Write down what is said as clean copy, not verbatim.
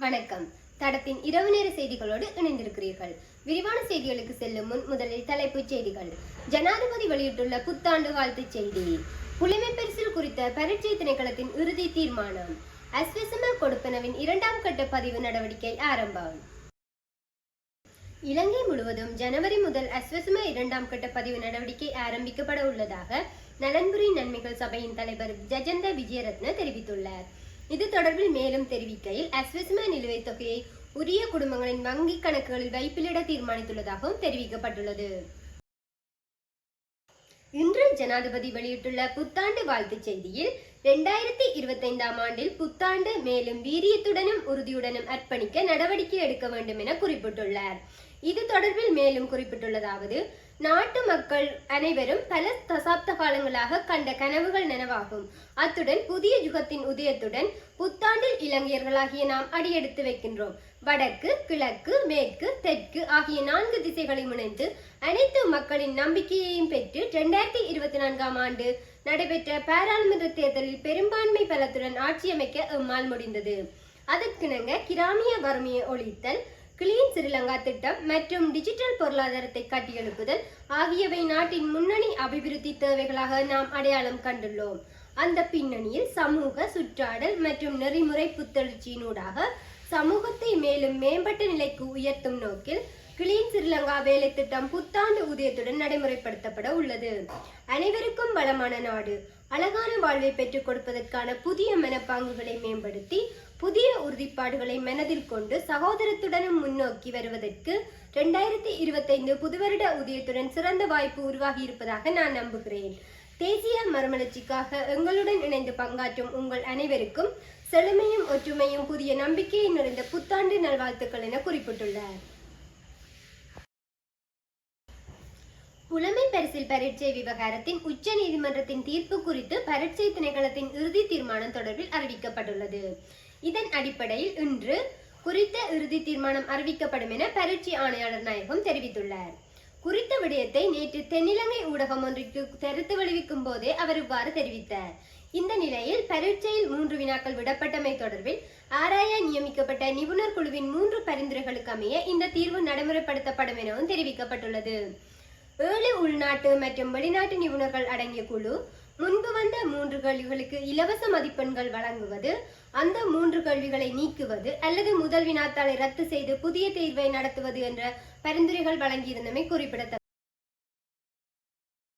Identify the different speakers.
Speaker 1: வணக்கம். தடத்தின் இரவு நேர செய்திகளோடு இணைந்திருக்கிறீர்கள். விரிவான செய்திகளுக்கு செல்லும் முன் முதலில் தலைப்புச் செய்திகள். ஜனாதிபதி வெளியிட்டுள்ள புத்தாண்டு வாழ்த்துச் செய்தி. புலிமை பரிசில் குறித்த பரீட்சை திணைக்களத்தின் இறுதி தீர்மானம். அஸ்வெசுமல் கொடுப்பனவின் 2ஆம் கட்ட பதிவு நடவடிக்கை ஆரம்பம். இலங்கை முழுவதும் ஜனவரி முதல் அஸ்வெசும 2ஆம் கட்ட பதிவு நடவடிக்கை ஆரம்பிக்கப்பட உள்ளதாக நலன்புரி நன்மைகள் சபையின் தலைவர் ஜஜந்த விஜயரத்ன தெரிவித்துள்ளார். இது தொடர்பில் மேலும் தெரிவிக்கையில் அஸ்வெசும நிலுவைத் தொகையை உரிய குடும்பங்களின் வங்கி கணக்குகளில் வைப்பிலிட தீர்மானித்துள்ளதாகவும் தெரிவிக்கப்பட்டுள்ளது. இன்று ஜனாதிபதி வெளியிட்டுள்ள புத்தாண்டு வாழ்த்துச் செய்தியில் 2025ஆம் ஆண்டில் புத்தாண்டு மேலும் வீரியத்துடனும் உறுதியுடனும் அர்ப்பணிக்க நடவடிக்கை எடுக்க வேண்டும் என குறிப்பிட்டுள்ளார். இது தொடர்பில் மேலும் குறிப்பிட்டுள்ளதாவது, நாட்டு மக்கள் அனைவரும் பல தசாப்த காலங்களாக கண்ட கனவுகள் நனவாகும். அத்துடன் புதிய யுகத்தின் உதயத்துடன் புத்தாண்டில் இளைஞர்களாகிய நாம் அடியெடுத்து வைக்கின்றோம். வடக்கு, கிழக்கு, மேற்கு, தெற்கு ஆகிய 4 திசைகளை முனைந்து அனைத்து மக்களின் நம்பிக்கையையும் பெற்று 2024ஆம் ஆண்டு நடைபெற்ற பாராளுமன்ற தேர்தலில் பெரும்பான்மை பலத்துடன் ஆட்சி அமைக்க எம்மால் முடிந்தது. அதற்கிணங்க கிராமிய வறுமையை ஒழித்தல், கிளீன் ஸ்ரீலங்கா திட்டம் மற்றும் டிஜிட்டல் பொருளாதாரத்தை கட்டியெழுப்புதல் ஆகியவை நாட்டின் முன்னணி அபிவிருத்தி தேவைகளாக நாம் அடையாளம் கண்டுள்ளோம். அந்த பின்னணியில் சமூக சுற்றாடல் மற்றும் நெறிமுறை புத்தெழுச்சியினூடாக சமூகத்தை மேலும் மேம்பட்ட நிலைக்கு உயர்த்தும் நோக்கில் கிளீன் ஸ்ரீலங்கா வேலை திட்டம் புத்தாண்டு உதயத்துடன் நடைமுறைப்படுத்தப்பட உள்ளது. அனைவருக்கும் வளமான நாடு, அழகான வாழ்வை பெற்றுக் கொடுப்பதற்கான புதிய மனப்பாங்குகளை மேம்படுத்தி புதிய உறுதிப்பாடுகளை மனதில் கொண்டு சகோதரத்துடனும் முன்னோக்கி வருவதற்கு 2025 புதுவருட உதயத்துடன் சிறந்த வாய்ப்பு உருவாகி இருப்பதாக நான் நம்புகிறேன். தேசிய மறுமலர்ச்சிக்காக எங்களுடன் இணைந்து பங்காற்றும் உங்கள் அனைவருக்கும் செழுமையும் ஒற்றுமையும் புதிய நம்பிக்கையை நிறைந்த புத்தாண்டு நல்வாழ்த்துக்கள் என குறிப்பிட்டுள்ளார். புலமை பரிசில் பரீட்சை விவகாரத்தின் உச்ச நீதிமன்றத்தின் தீர்ப்பு குறித்து பரீட்சை திணைக்களத்தின் இறுதி தீர்மானம் தொடர்பில் அறிவிக்கப்பட்டுள்ளது. இதன் அடிப்படையில் இன்று குறித்த இறுதி தீர்மானம் அறிவிக்கப்படும் என பரீட்சை ஆணையாளர் நாயகம் தெரிவித்துள்ளார். குறித்த விடயத்தை நேற்று தென்னிலங்கை ஊடகம் ஒன்றிற்கு கருத்து வெளிவிக்கும் போதே அவர் இவ்வாறு தெரிவித்தார். இந்த நிலையில் பரீட்சையில் 3 வினாக்கள் விடப்பட்டமை தொடர்பில் ஆராய நியமிக்கப்பட்ட நிபுணர் குழுவின் 3 பரிந்துரைகளுக்கு அமைய இந்த தீர்வு நடைமுறைப்படுத்தப்படும் எனவும் தெரிவிக்கப்பட்டுள்ளது. 7 உள்நாட்டு மற்றும் வெளிநாட்டு நிபுணர்கள் அடங்கிய குழு முன்பு வந்த 3 கேள்விகளுக்கு இலவச மதிப்பெண்கள் வழங்குவது, அந்த 3 கேள்விகளை நீக்குவது அல்லது முதல் வினாத்தாளை ரத்து செய்து புதிய தேர்வை நடத்துவது என்ற பரிந்துரைகள் வழங்கியிருந்தமை குறிப்பிடத்தக்கது.